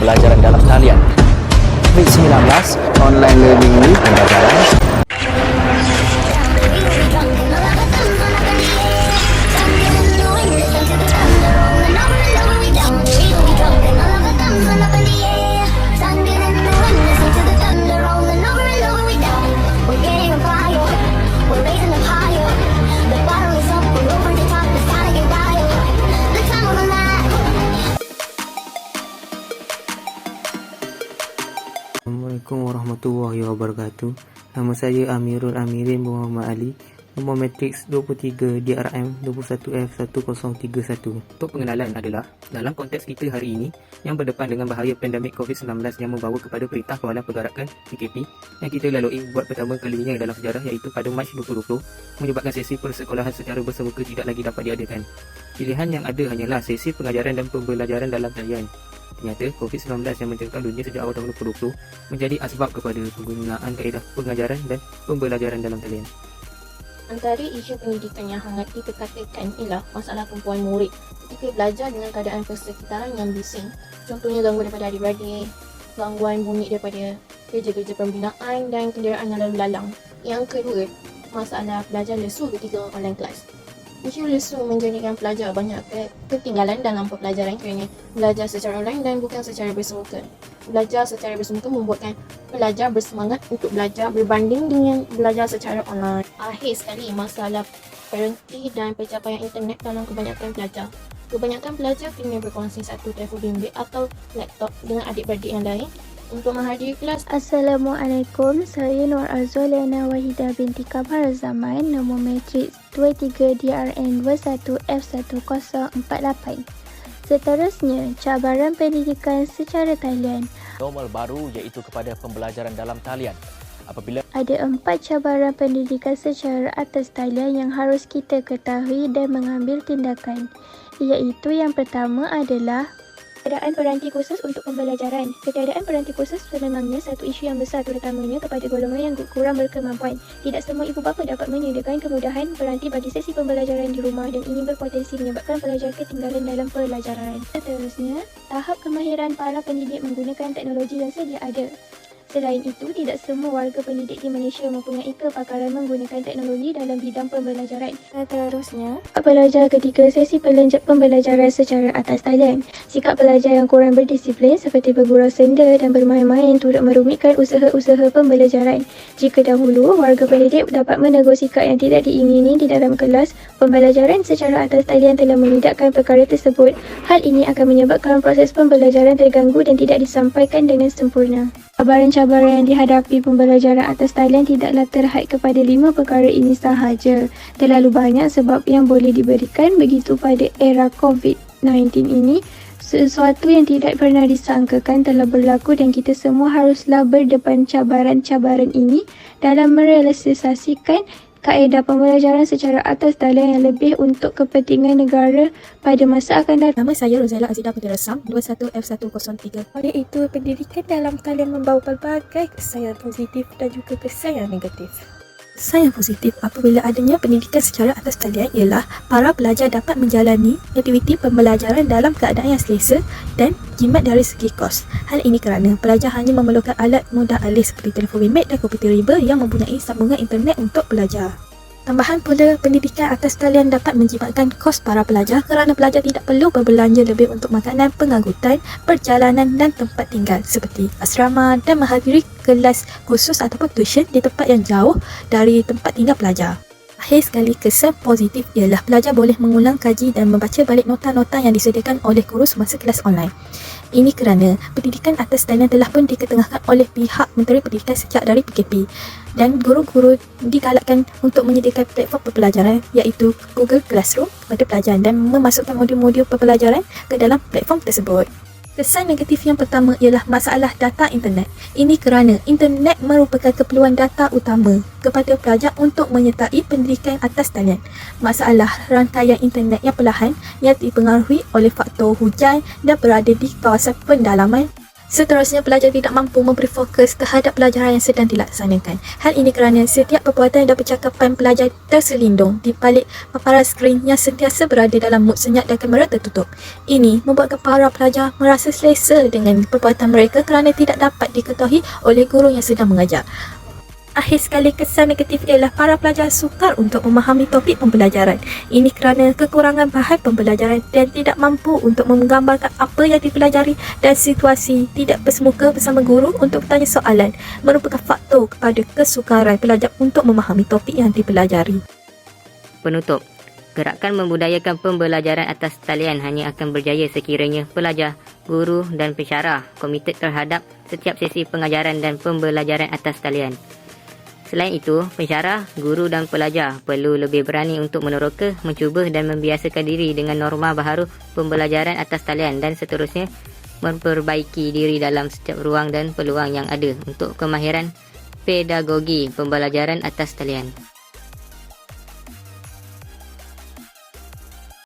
pembelajaran dalam talian. COVID-19, online learning ni pembelajaran. Assalamualaikum warahmatullahi wabarakatuh. Nama saya Amirul Amirin Muhammad Ali. Nombor matriks 23 DRM 21F1031. Untuk pengenalan adalah, dalam konteks kita hari ini yang berdepan dengan bahaya pandemik COVID-19 yang membawa kepada Perintah Kawalan Pergerakan PKP yang kita lalui buat pertama kalinya dalam sejarah, iaitu pada Mac 2020, menyebabkan sesi persekolahan secara bersemuka tidak lagi dapat diadakan. Pilihan yang ada hanyalah sesi pengajaran dan pembelajaran dalam talian. Ternyata COVID-19 yang mencengkam dunia sejak awal tahun 2020 menjadi asbab kepada penggunaan kaedah pengajaran dan pembelajaran dalam talian. Antara isu pendidikan yang hangat diperkatakan ialah masalah tumpuan murid ketika belajar dengan keadaan persekitaran yang bising. Contohnya gangguan daripada adik-beradik, gangguan bunyi daripada kerja-kerja pembinaan dan kenderaan yang lalu lalang. Yang kedua, masalah pelajar lesu ketika online kelas. Isu lesu menjadikan pelajar banyak ketinggalan dalam pembelajaran kerana belajar secara online dan bukan secara bersemuka. Belajar secara bersemuka membuatkan pelajar bersemangat untuk belajar berbanding dengan belajar secara online. Akhir sekali, masalah berhenti dan pencapaian internet dalam kebanyakan pelajar. Kebanyakan pelajar kena berkongsi satu telefon bimbit atau laptop dengan adik-beradik yang lain untuk menghadiri kelas. Assalamualaikum, saya Nur Azwaliana Wahidah binti Kamar Zaman, nombor matriks 23 DRN 21F1048. Seterusnya, cabaran pendidikan secara talian. Normal baru iaitu kepada pembelajaran dalam talian. Apabila Ada 4 cabaran pendidikan secara atas talian yang harus kita ketahui dan mengambil tindakan. Iaitu yang pertama adalah ketiadaan peranti khusus untuk pembelajaran. Ketiadaan peranti khusus sememangnya satu isu yang besar, terutamanya kepada golongan yang kurang berkemampuan. Tidak semua ibu bapa dapat menyediakan kemudahan peranti bagi sesi pembelajaran di rumah dan ini berpotensi menyebabkan pelajar ketinggalan dalam pelajaran. Seterusnya, tahap kemahiran para pendidik menggunakan teknologi yang sedia ada. Selain itu, tidak semua warga pendidik di Malaysia mempunyai kepakaran menggunakan teknologi dalam bidang pembelajaran. Seterusnya, pelajar ketika sesi pembelajaran secara atas talian. Sikap pelajar yang kurang berdisiplin seperti bergurau senda dan bermain-main turut merumitkan usaha-usaha pembelajaran. Jika dahulu, warga pendidik dapat menegur sikap yang tidak diingini di dalam kelas, pembelajaran secara atas talian telah menidakkan perkara tersebut. Hal ini akan menyebabkan proses pembelajaran terganggu dan tidak disampaikan dengan sempurna. Cabaran-cabaran yang dihadapi pembelajaran atas talian tidaklah terhad kepada 5 perkara ini sahaja. Terlalu banyak sebab yang boleh diberikan begitu pada era COVID-19 ini. Sesuatu yang tidak pernah disangkakan telah berlaku dan kita semua haruslah berdepan cabaran-cabaran ini dalam merealisasikan kaedah pembelajaran secara atas talian yang lebih untuk kepentingan negara pada masa akan datang. Nama saya Rozaila Azidah Putera Sam, 21F103. Oleh itu, pendidikan dalam talian membawa pelbagai kesan yang positif dan juga kesan yang negatif. Kesan yang positif apabila adanya pendidikan secara atas talian ialah para pelajar dapat menjalani aktiviti pembelajaran dalam keadaan yang selesa dan jimat dari segi kos. Hal ini kerana pelajar hanya memerlukan alat mudah alih seperti telefon bimbit dan komputer riba yang mempunyai sambungan internet untuk belajar. Tambahan pula, pendidikan atas talian dapat menjimatkan kos para pelajar kerana pelajar tidak perlu berbelanja lebih untuk makanan, pengangkutan, perjalanan dan tempat tinggal seperti asrama dan menghadiri kelas khusus ataupun tuition di tempat yang jauh dari tempat tinggal pelajar. Akhir sekali, kesan positif ialah pelajar boleh mengulang kaji dan membaca balik nota-nota yang disediakan oleh guru semasa kelas online. Ini kerana pendidikan atas talian telah pun diketengahkan oleh pihak Menteri Pendidikan sejak dari PKP dan guru-guru digalakkan untuk menyediakan platform pembelajaran iaitu Google Classroom kepada pelajar dan memasukkan modul-modul pembelajaran ke dalam platform tersebut. Kesan negatif yang pertama ialah masalah data internet. Ini kerana internet merupakan keperluan data utama kepada pelajar untuk menyertai pendidikan atas talian. Masalah rantaian internet yang perlahan yang dipengaruhi oleh faktor hujan dan berada di kawasan pendalaman Seterusnya, pelajar tidak mampu memberi fokus terhadap pelajaran yang sedang dilaksanakan. Hal ini kerana setiap perbuatan dan percakapan pelajar terselindung di balik paparan skrin yang sentiasa berada dalam mood senyap dan kamera tertutup. Ini membuatkan para pelajar merasa selesa dengan perbuatan mereka kerana tidak dapat diketahui oleh guru yang sedang mengajar. Akhir sekali, kesan negatif ialah para pelajar sukar untuk memahami topik pembelajaran. Ini kerana kekurangan bahan pembelajaran dan tidak mampu untuk menggambarkan apa yang dipelajari, dan situasi tidak bersemuka bersama guru untuk bertanya soalan merupakan faktor kepada kesukaran pelajar untuk memahami topik yang dipelajari. Penutup, gerakan membudayakan pembelajaran atas talian hanya akan berjaya sekiranya pelajar, guru dan pensyarah komited terhadap setiap sesi pengajaran dan pembelajaran atas talian. Selain itu, pensyarah, guru dan pelajar perlu lebih berani untuk meneroka, mencuba dan membiasakan diri dengan norma baharu pembelajaran atas talian dan seterusnya memperbaiki diri dalam setiap ruang dan peluang yang ada untuk kemahiran pedagogi pembelajaran atas talian.